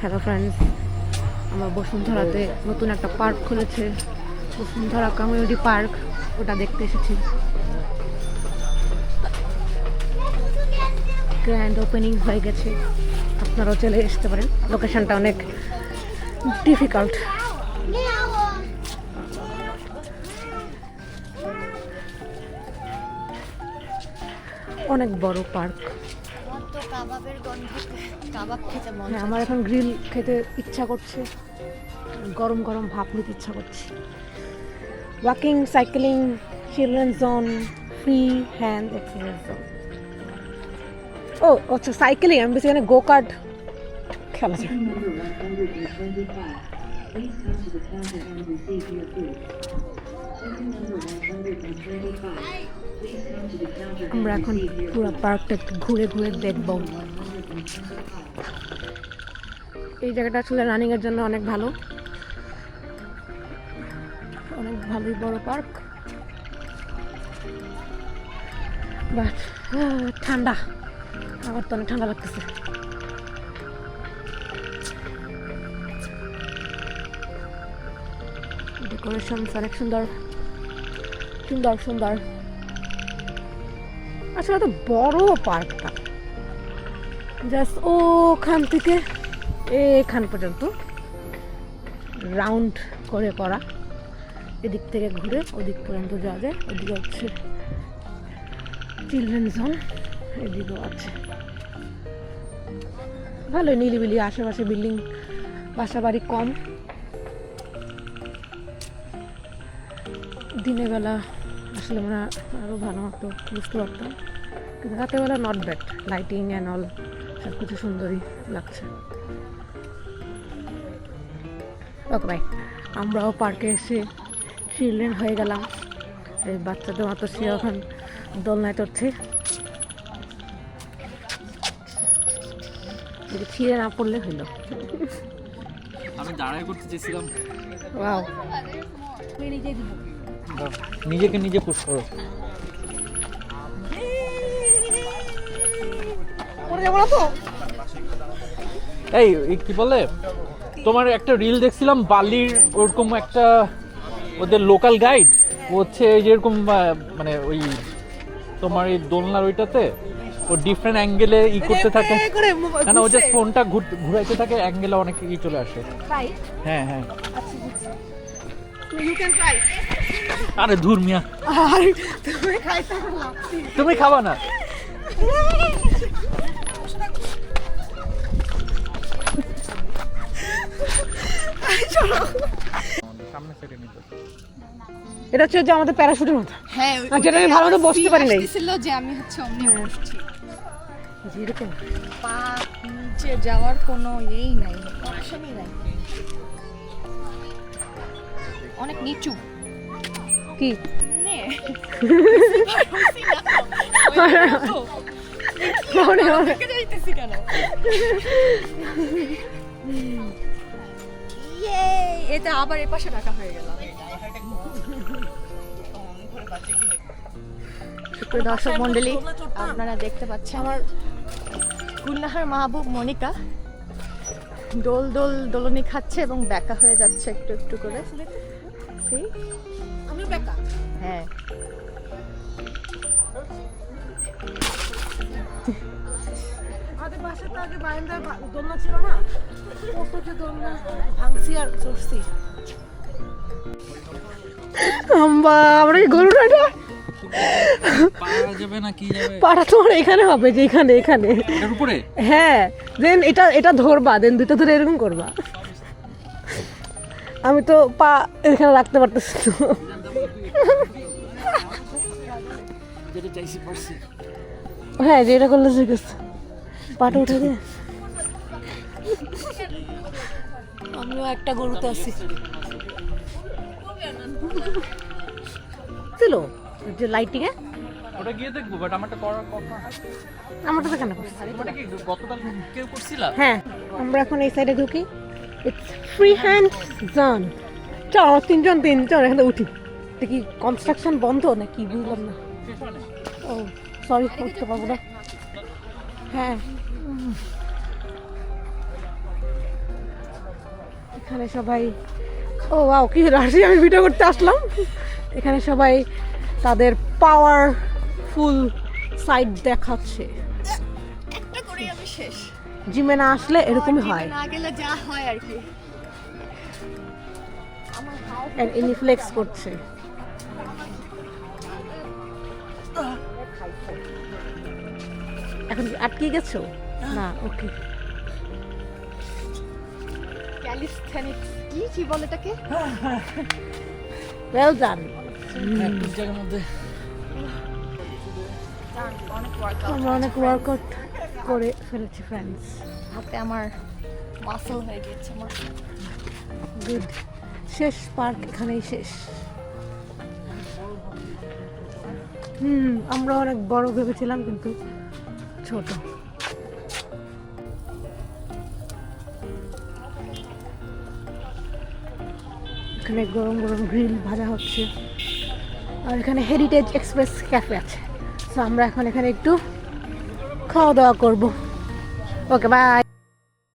Hello friends, আমার বসুন্ধরাতে নতুন একটা পার্ক খুলেছে, বসুন্ধরা কমিউনিটি পার্ক। ওটা দেখতে এসেছি। গ্র্যান্ড ওপেনিং হয়ে গেছে, আপনারাও চলে আসতে পারেন। লোকেশনটা অনেক ডিফিকাল্ট। অনেক বড় পার্ক। হ্যাঁ, আমার এখন গ্রিল খেতে ইচ্ছা করছে, গরম গরম ভাপ নিতে ইচ্ছা করছে। Walking, cycling, children zone, free hand exercise zone. ও আচ্ছা, সাইক্লিং। আমি বেশি এখানে গো কার্ট খেলা যায়। আমরা এখন পুরো পার্কটা একটু ঘুরে ঘুরে দেখব। এই জায়গাটা আসলে রানিং এর জন্য অনেক ভালো, অনেক ভালোই বড় পার্ক। বাট ঠান্ডা, আমার তো অনেক ঠান্ডা লাগতেছে। ডেকোরেশন অনেক সুন্দর সুন্দর সুন্দর। আসলে তো বড় পার্কটা, জাস্ট ওখান থেকে এখান পর্যন্ত রাউন্ড করে করা। এদিক থেকে ঘুরে ওদিক পর্যন্ত যাওয়া যায়। ওদিকে হচ্ছে চিলড্রেন জোন, এদিকেও আছে। ভালোই নিরিবিলি, আশেপাশে বিল্ডিং, বাসা বাড়ি কম। দিনের বেলা আসলে মনে হয় আরও ভালো মতো বুঝতে পারতাম, কিন্তু রাতের বেলা not bad. Lighting and all সব কিছু সুন্দরই লাগছে। ওকে ভাই, আমরাও পার্কে এসে চিলড্রেন হয়ে গেলাম। এই বাচ্চাদের মতো সে এখন দোলনায় চড়ছে। ছিঁড়ে না পড়লে হইলো। আমি দাঁড়াই করতে চেয়েছিলাম। ওয়াও, নিজেকে নিজে পুশ করো। এই কি বলে, তোমার একটা রিল দেখছিলাম বালির, ওরকম একটা ওদের লোকাল গাইড হচ্ছে যেরকম মানে ওই তোমার এই দোলনার ওইটাতে ও ডিফারেন্ট অ্যাঙ্গেলে ই করতে থাকে, কেন ও যে ফোনটা ঘুরাইতে থাকে, অ্যাঙ্গেলে অনেক ই চলে আসে। হ্যাঁ হ্যাঁ, আরে ধুর মিয়া, তুমি খাবা না? এটা হচ্ছে যে আমাদের প্যারাশুটের মতো। হ্যাঁ, যেটা আমি ভালো মতো বসতে পারি নাই। ছিল যে আমি হচ্ছে অমনি বসছি, এরকম পা নিচে যাওয়ার কোনো ইয়েই নাই, অপশনই নাই। অনেক নিচু কি নে যাইতেছি কেন? এটা আবার এপাশে রাখা হয়ে গেল। দর্শক মন্ডলী, আপনারা দেখতে পাচ্ছেন আমার গুলনাহার মাহবুব মনিকা দোলনি খাচ্ছে এবং ব্যাকা হয়ে যাচ্ছে একটু একটু করে। আমি ব্যাকা, হ্যাঁ। আমাদের বাসাতে আগে বারান্দায় দোলনা ছিল না, কত যে দোলনা ভাঙছি আর চড়ছি। আমরা কি গরুটা পাড়া তোমার এখানে হবে, যে এখানে এখানে উপরে। হ্যাঁ, দেন এটা ধরবা, দেন দুটো ধরে এরকম করবা। আমি তো পা এখানে রাখতে পারতেছি তো। হ্যাঁ, যেটা করলে ঠিক আছে, পাটা উঠে দে। আমিও একটা গরুতে আছি ছিল যে লাইটিং এ, ওটা গিয়ে দেখবো, বাট আমারটা করার কথা। আমারটা কেন করছি? মানে কি গতকাল কেউ করছিলা? হ্যাঁ, আমরা এখন এই সাইডে ঢুকি। It's free hand zone. চল তিনজন এখানে উঠি। এটা কি কনস্ট্রাকশন বন্ধ নাকি বুঝলাম না। ও সরি, উঠতে পারবো না। হ্যাঁ, এখানে সবাই ও ওয়াও কি রাশি আমি ভিডিও করতে আসলাম। এখানে সবাই তাদের পাওয়ারফুল সাইড দেখাচ্ছে। একটা করে আমি শেষ। জিমে না আসলে এরকমই হয়। না গেলে যা হয় আর কি। আর ইনি ফ্লেক্স করছে। এখন কি আটকে গেছো? না ওকে। ক্যালিস্থেনিক্স কি বলে এটাকে? Well done. জায়গার মধ্যে আমরা অনেক ওয়ার্কআউট করে ফেলেছি ফ্রেন্ডস। হাতে আমার মাসল হয়ে গেছে মাসল। গুড। শেষ পার্ক এখানেই শেষ। আমরা অনেক বড় ভেবেছিলাম কিন্তু ছোট। এখানে গরম গরম গ্রিল ভাজা হচ্ছে আর এখানে হেরিটেজ এক্সপ্রেস ক্যাফে আছে। তো আমরা এখন এখানে একটু খাওয়া দাওয়া করব। Okay bye.